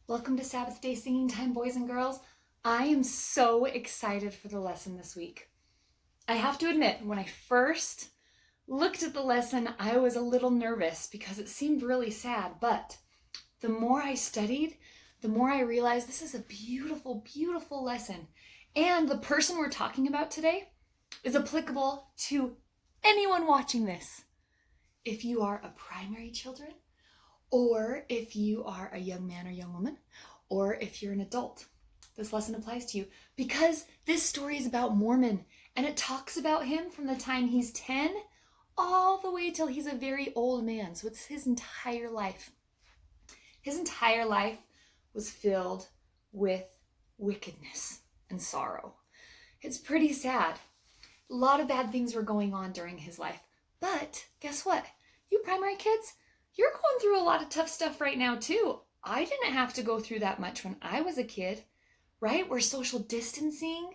Welcome to Sabbath Day Singing Time, boys and girls. I am so excited for the lesson this week. I have to admit, when I first looked at the lesson, I was a little nervous because it seemed really sad, but the more I studied, the more I realized this is a beautiful, beautiful lesson. And the person we're talking about today is applicable to anyone watching this. If you are a primary children, or if you are a young man or young woman, or if you're an adult, this lesson applies to you because this story is about Mormon, and it talks about him from the time he's 10 all the way till he's a very old man. So it's his entire life. His entire life was filled with wickedness and sorrow. It's pretty sad. A lot of bad things were going on during his life. But guess what? You primary kids, you're going through a lot of tough stuff right now too. I didn't have to go through that much when I was a kid, right? We're social distancing.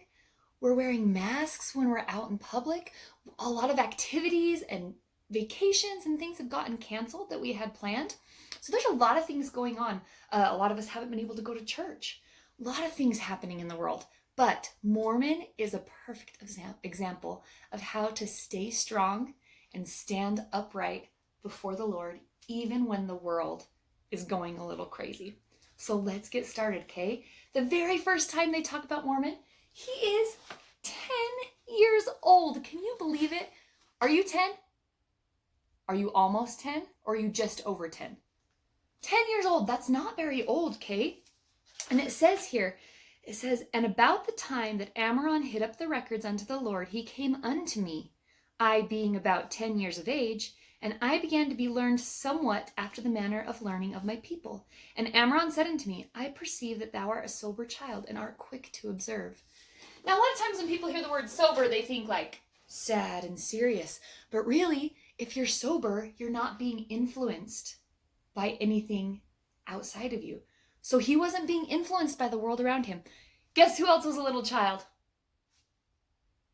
We're wearing masks when we're out in public. A lot of activities and vacations and things have gotten canceled that we had planned. So there's a lot of things going on. A lot of us haven't been able to go to church. A lot of things happening in the world. But Mormon is a perfect example of how to stay strong and stand upright before the Lord, even when the world is going a little crazy. So let's get started, okay? The very first time they talk about Mormon, he is 10 years old. Can you believe it? Are you 10? Are you almost 10? Or are you just over 10? 10 years old, that's not very old, okay? And it says here, and about the time that Ammoron hid up the records unto the Lord, he came unto me, I being about 10 years of age, and I began to be learned somewhat after the manner of learning of my people. And Ammoron said unto me, I perceive that thou art a sober child, and art quick to observe. Now, a lot of times when people hear the word sober, they think like sad and serious. But really, if you're sober, you're not being influenced by anything outside of you. So he wasn't being influenced by the world around him. Guess who else was a little child?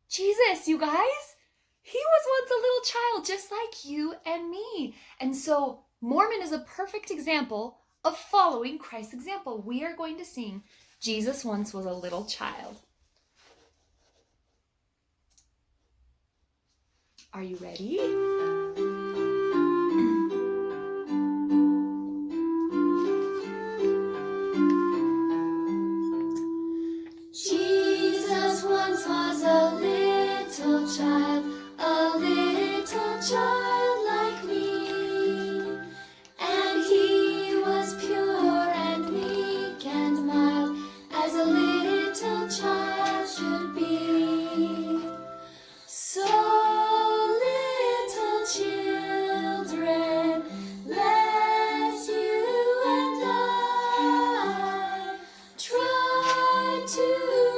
Jesus, you guys! He was once a little child just like you and me. And so Mormon is a perfect example of following Christ's example. We are going to sing Jesus Once Was a Little Child. Are you ready? Jesus once was a little child like me, and he was pure and meek and mild, as a little child should be. So little children, let you and I try to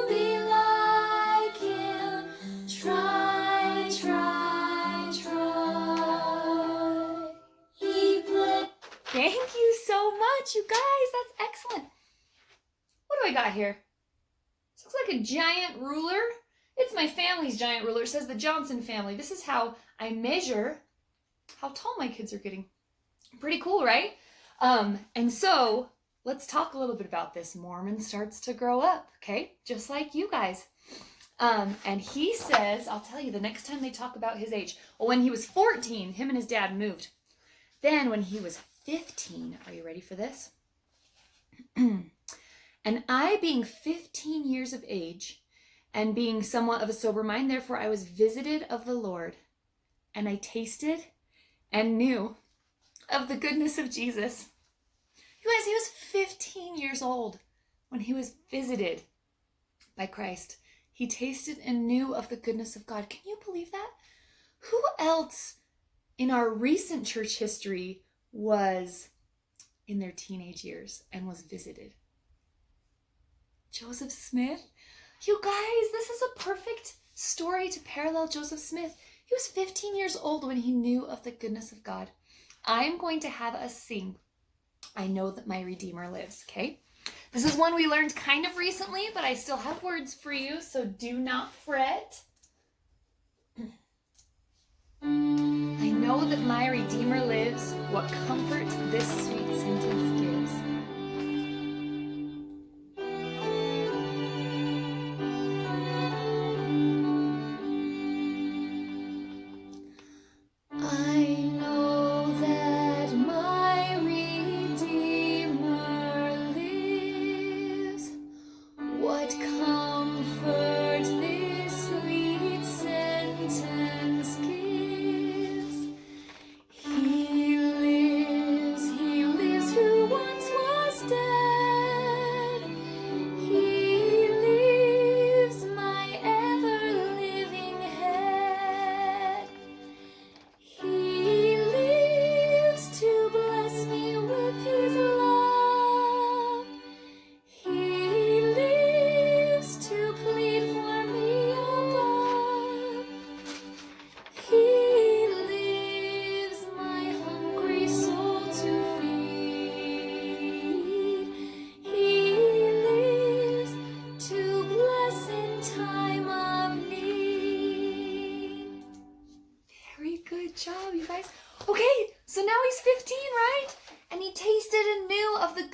be like him. Try. Thank you so much, you guys. That's excellent. What do I got here? This looks like a giant ruler. It's my family's giant ruler. It says the Johnson family. This is how I measure how tall my kids are getting. Pretty cool, right? And so let's talk a little bit about this. Mormon starts to grow up, okay? Just like you guys. And he says, I'll tell you, the next time they talk about his age, well, when he was 14, him and his dad moved. Then when he was 15, are you ready for this? And I, being 15 years of age, and being somewhat of a sober mind, therefore I was visited of the Lord, and I tasted and knew of the goodness of Jesus. You guys, he was 15 years old when he was visited by Christ. He tasted and knew of the goodness of God. Can you believe that? Who else in our recent church history was in their teenage years and was visited? Joseph Smith. You guys, this is a perfect story to parallel Joseph Smith. He was 15 years old when he knew of the goodness of God. I'm going to have us sing, I Know That My Redeemer Lives, okay? This is one we learned kind of recently, but I still have words for you, so do not fret. I know that my Redeemer lives, what comfort this sweet sentence gives.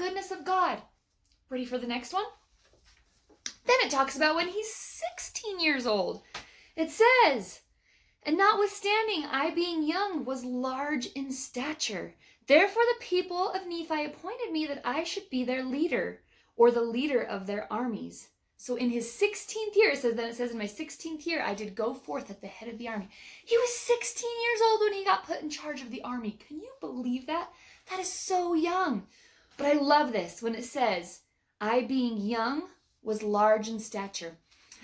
goodness of God. Ready for the next one? Then it talks about when he's 16 years old. It says, and notwithstanding, I being young was large in stature. Therefore the people of Nephi appointed me that I should be their leader, or the leader of their armies. So in his 16th year, it says in my 16th year, I did go forth at the head of the army. He was 16 years old when he got put in charge of the army. Can you believe that? That is so young. But I love this when it says, I being young was large in stature.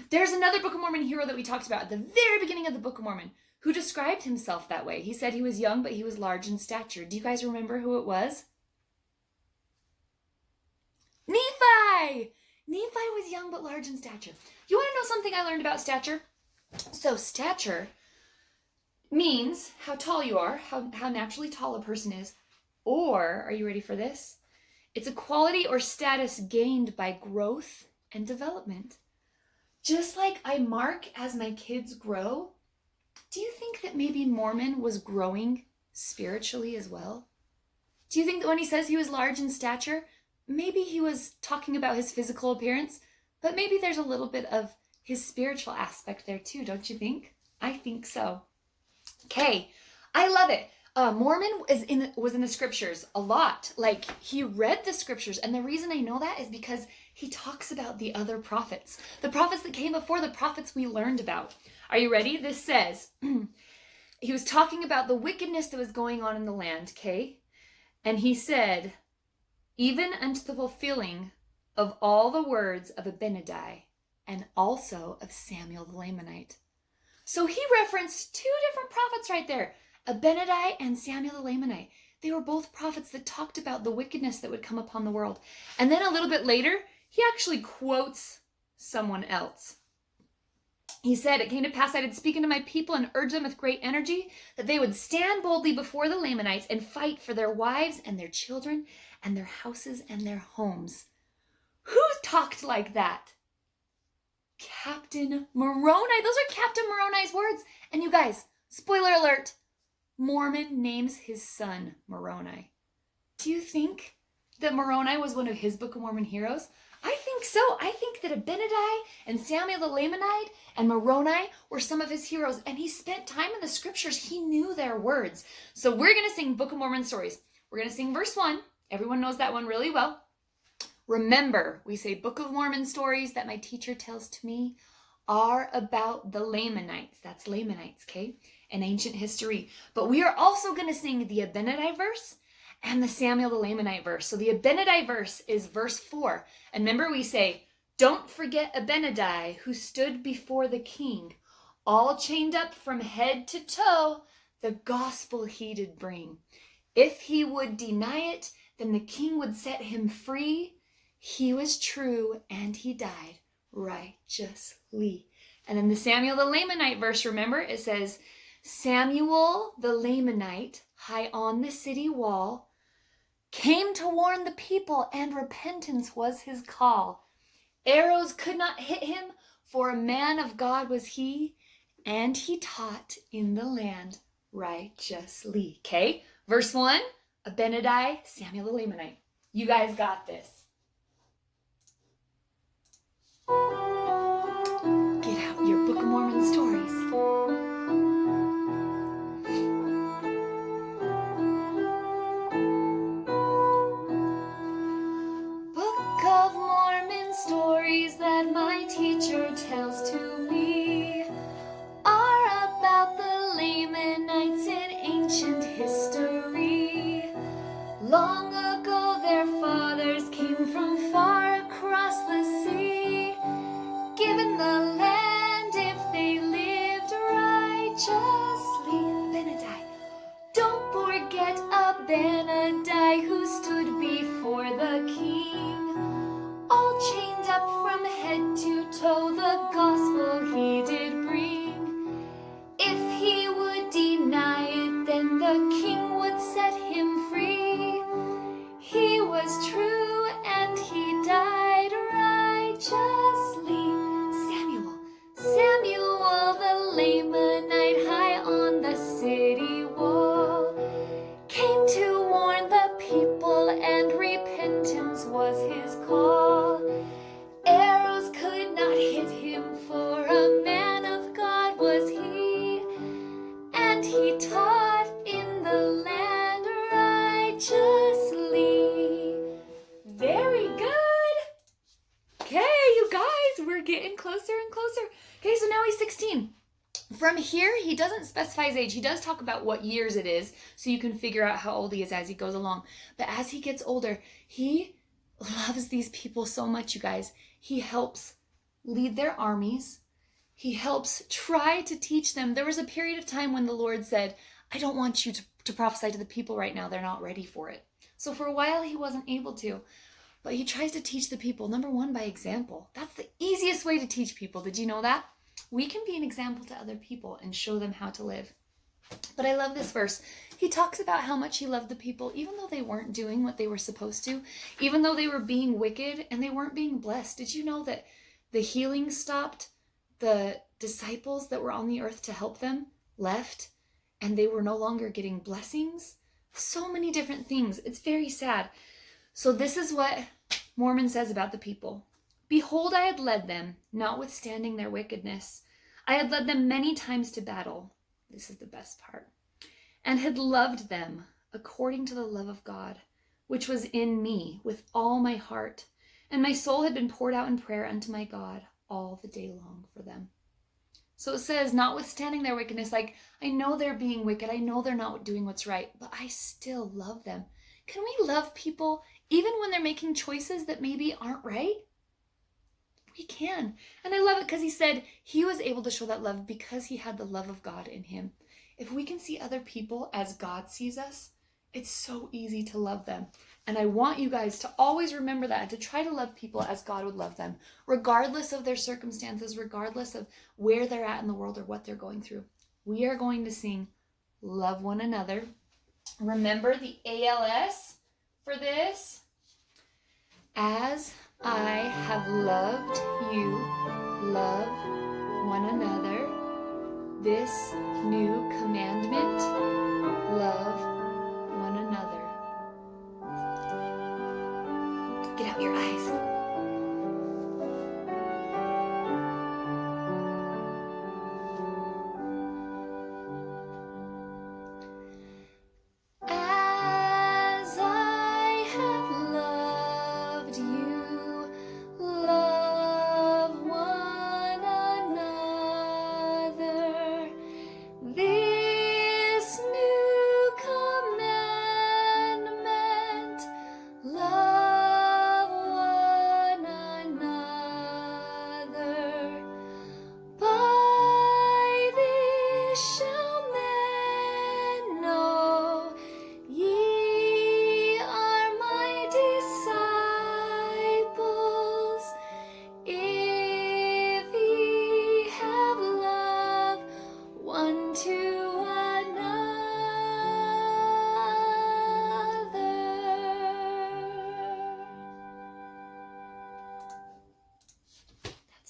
There's another Book of Mormon hero that we talked about at the very beginning of the Book of Mormon who described himself that way. He said he was young, but he was large in stature. Do you guys remember who it was? Nephi! Nephi was young but large in stature. You want to know something I learned about stature? So stature means how tall you are, how naturally tall a person is, or, are you ready for this? It's a quality or status gained by growth and development. Just like I mark as my kids grow, do you think that maybe Mormon was growing spiritually as well? Do you think that when he says he was large in stature, maybe he was talking about his physical appearance, but maybe there's a little bit of his spiritual aspect there too, don't you think? I think so. Okay, I love it. Mormon was in the scriptures a lot. Like, he read the scriptures, and the reason I know that is because he talks about the other prophets. The prophets that came before, the prophets we learned about. Are you ready? This says, he was talking about the wickedness that was going on in the land, okay? And he said, even unto the fulfilling of all the words of Abinadi, and also of Samuel the Lamanite. So he referenced two different prophets right there, Abinadi and Samuel the Lamanite. They were both prophets that talked about the wickedness that would come upon the world. And then a little bit later, he actually quotes someone else. He said, it came to pass I did speak unto my people and urge them with great energy that they would stand boldly before the Lamanites and fight for their wives and their children and their houses and their homes. Who talked like that? Captain Moroni. Those are Captain Moroni's words. And you guys, spoiler alert, Mormon names his son Moroni. Do you think that Moroni was one of his Book of Mormon heroes? I think so. I think that Abinadi and Samuel the Lamanite and Moroni were some of his heroes, and he spent time in the scriptures. He knew their words. So we're going to sing Book of Mormon stories. We're going to sing verse 1. Everyone knows that one really well. Remember, we say Book of Mormon stories that my teacher tells to me are about the Lamanites. That's Lamanites, okay? In ancient history. But we are also going to sing the Abinadi verse and the Samuel the Lamanite verse. So the Abinadi verse is verse 4. And remember we say, don't forget Abinadi who stood before the king, all chained up from head to toe, the gospel he did bring. If he would deny it, then the king would set him free. He was true and he died righteously. And then the Samuel the Lamanite verse, remember, it says, Samuel the Lamanite, high on the city wall, came to warn the people, and repentance was his call. Arrows could not hit him, for a man of God was he, and he taught in the land righteously. Okay, verse 1, Abinadi, Samuel the Lamanite. You guys got this. Get out your Book of Mormon stories. Book of Mormon stories that my teacher tells to me are about the Lamanites in ancient history. Long ago their fathers came from far across the sea, given the land if they lived righteously. Abinadi. Don't forget Abinadi who stood before the king, all chained up from head to toe, the was his call. Arrows could not hit him, for a man of God was he, and he taught in the land righteously. Very good. Okay, you guys, we're getting closer and closer. Okay, so now he's 16. From here, he doesn't specify his age. He does talk about what years it is, so you can figure out how old he is as he goes along. But as he gets older, he loves these people so much, you guys. He helps lead their armies. He helps try to teach them. There was a period of time when the Lord said, I don't want you to prophesy to the people right now. They're not ready for it. So for a while, he wasn't able to. But he tries to teach the people, number one, by example. That's the easiest way to teach people. Did you know that? We can be an example to other people and show them how to live. But I love this verse. He talks about how much he loved the people, even though they weren't doing what they were supposed to, even though they were being wicked and they weren't being blessed. Did you know that the healing stopped? The disciples that were on the earth to help them left, and they were no longer getting blessings? So many different things. It's very sad. So this is what Mormon says about the people. Behold, I had led them, notwithstanding their wickedness. I had led them many times to battle. This is the best part. And had loved them according to the love of God, which was in me with all my heart. And my soul had been poured out in prayer unto my God all the day long for them. So it says, notwithstanding their wickedness, like, I know they're being wicked. I know they're not doing what's right, but I still love them. Can we love people even when they're making choices that maybe aren't right? We can. And I love it because he said he was able to show that love because he had the love of God in him. If we can see other people as God sees us, it's so easy to love them. And I want you guys to always remember that and to try to love people as God would love them, regardless of their circumstances, regardless of where they're at in the world or what they're going through. We are going to sing Love One Another. Remember the ALS for this. As I have loved you, love one another. This new commandment, love one another. Get out your eyes.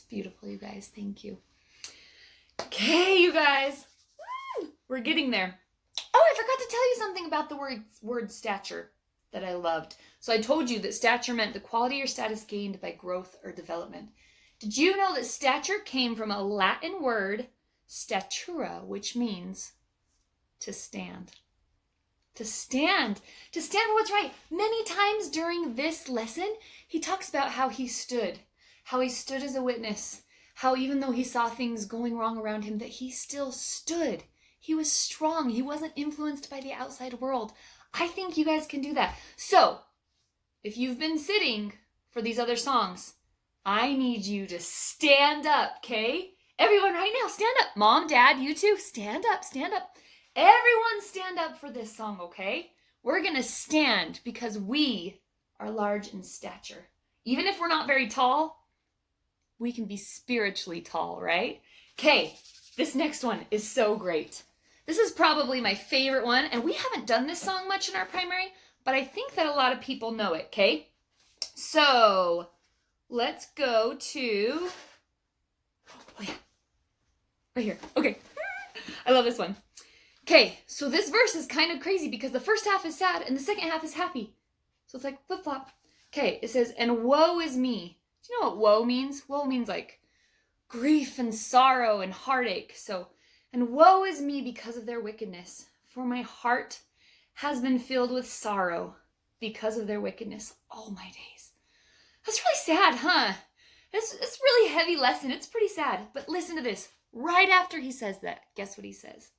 Beautiful, you guys. Thank you. Okay, you guys. We're getting there. Oh, I forgot to tell you something about the word stature that I loved. So I told you that stature meant the quality or status gained by growth or development. Did you know that stature came from a Latin word, statura, which means to stand? To stand. To stand for what's right. Many times during this lesson, he talks about how he stood as a witness, how even though he saw things going wrong around him, that he still stood. He was strong. He wasn't influenced by the outside world. I think you guys can do that. So, if you've been sitting for these other songs, I need you to stand up, okay? Everyone right now, stand up. Mom, Dad, you too, stand up, stand up. Everyone stand up for this song, okay? We're going to stand because we are large in stature. Even if we're not very tall, we can be spiritually tall, right? Okay, this next one is so great. This is probably my favorite one, and we haven't done this song much in our primary, but I think that a lot of people know it, okay? So, let's go to... Oh, yeah. Right here. Okay. I love this one. Okay, so this verse is kind of crazy because the first half is sad and the second half is happy. So it's like flip-flop. Okay, it says, and woe is me. Do you know what woe means? Woe means like grief and sorrow and heartache. So, and woe is me because of their wickedness, for my heart has been filled with sorrow because of their wickedness all my days. That's really sad, huh? It's a really heavy lesson. It's pretty sad. But listen to this. Right after he says that, guess what he says?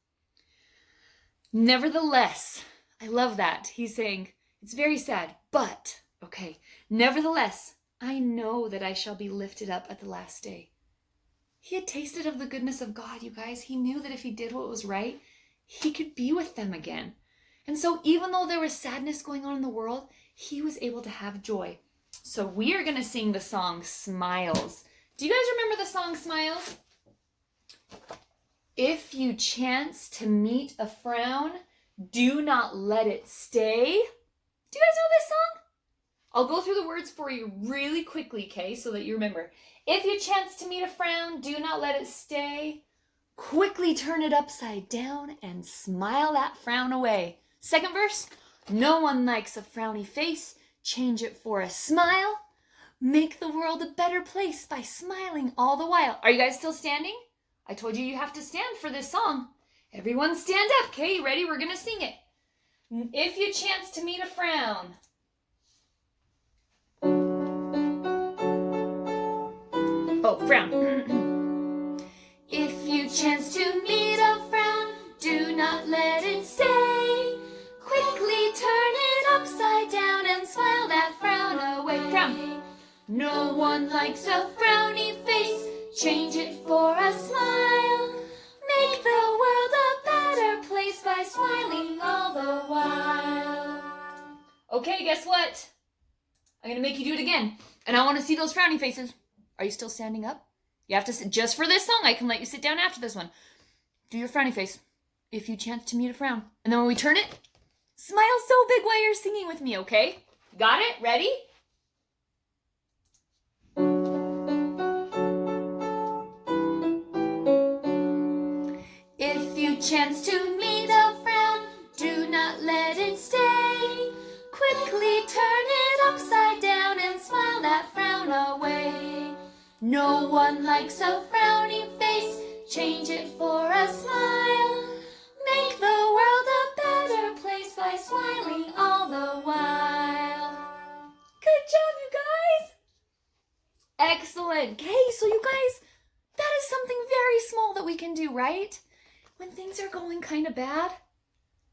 Nevertheless, I love that. He's saying, it's very sad, but, okay, nevertheless, I know that I shall be lifted up at the last day. He had tasted of the goodness of God, you guys. He knew that if he did what was right, he could be with them again. And so even though there was sadness going on in the world, he was able to have joy. So we are going to sing the song Smiles. Do you guys remember the song Smiles? If you chance to meet a frown, do not let it stay. Do you guys know this song? I'll go through the words for you really quickly, okay, so that you remember. If you chance to meet a frown, do not let it stay. Quickly turn it upside down and smile that frown away. Second verse, no one likes a frowny face. Change it for a smile. Make the world a better place by smiling all the while. Are you guys still standing? I told you have to stand for this song. Everyone stand up, okay? You ready? We're going to sing it. If you chance to meet a frown. Oh, frown. If you chance to meet a frown, do not let it stay. Quickly turn it upside down and smile that frown away. Frown. No one likes a frowny face. Change it for a smile. Make the world a better place by smiling all the while. Okay, guess what? I'm going to make you do it again. And I want to see those frowny faces. Are you still standing up? You have to sit just for this song. I can let you sit down after this one. Do your frowny face. If you chance to meet a frown. And then when we turn it, smile so big while you're singing with me, okay? Got it? Ready? If you chance to meet a frown, do not let it stay. Quickly turn it upside down and smile that frown away. No one likes a frowny face. Change it for a smile. Make the world a better place by smiling all the while. Good job, you guys! Excellent. Okay, so you guys, that is something very small that we can do, right? When things are going kind of bad,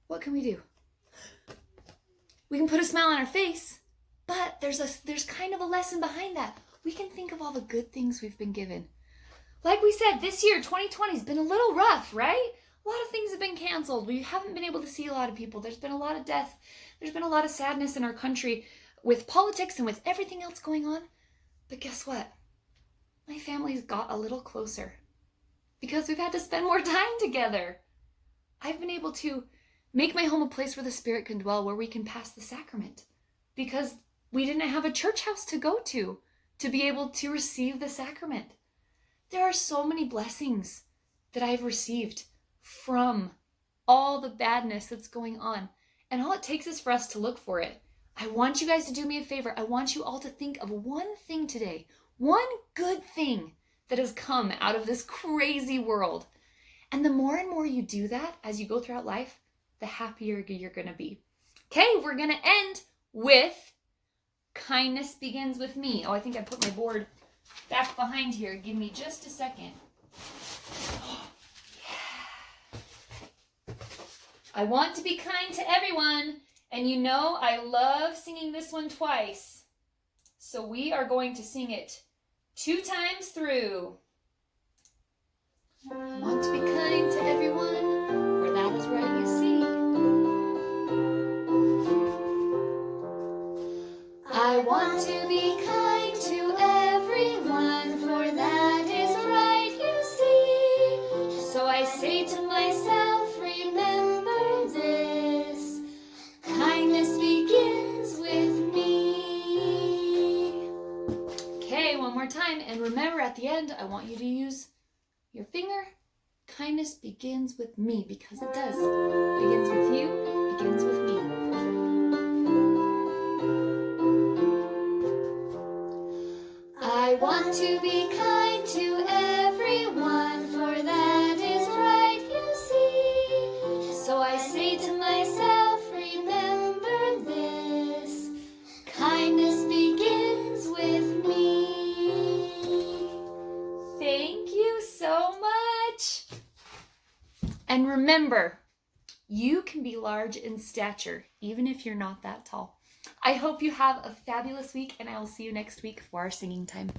what can we do? We can put a smile on our face, but there's kind of a lesson behind that. We can think of all the good things we've been given. Like we said, this year, 2020, has been a little rough, right? A lot of things have been canceled. We haven't been able to see a lot of people. There's been a lot of death. There's been a lot of sadness in our country with politics and with everything else going on. But guess what? My family's got a little closer because we've had to spend more time together. I've been able to make my home a place where the Spirit can dwell, where we can pass the sacrament, because we didn't have a church house to go to be able to receive the sacrament. There are so many blessings that I've received from all the badness that's going on. And all it takes is for us to look for it. I want you guys to do me a favor. I want you all to think of one thing today, one good thing that has come out of this crazy world. And the more and more you do that as you go throughout life, the happier you're going to be. Okay, we're going to end with kindness begins with me. Oh, I think I put my board back behind here. Give me just a second. Yeah. I want to be kind to everyone. And you know I love singing this one twice. So we are going to sing it 2 times through. I want to be kind to everyone, for that is right, you see. I want to be kind to everyone, for that is right, you see. So I say to myself, remember this, kindness begins with me. Okay, one more time. And remember, at the end, I want you to use your finger. Kindness begins with me, because it does. Begins with you, begins with me. to be kind to everyone, for that is right, you see. So I say to myself, remember this, kindness begins with me. Thank you so much. And remember, you can be large in stature, even if you're not that tall. I hope you have a fabulous week, and I will see you next week for our singing time.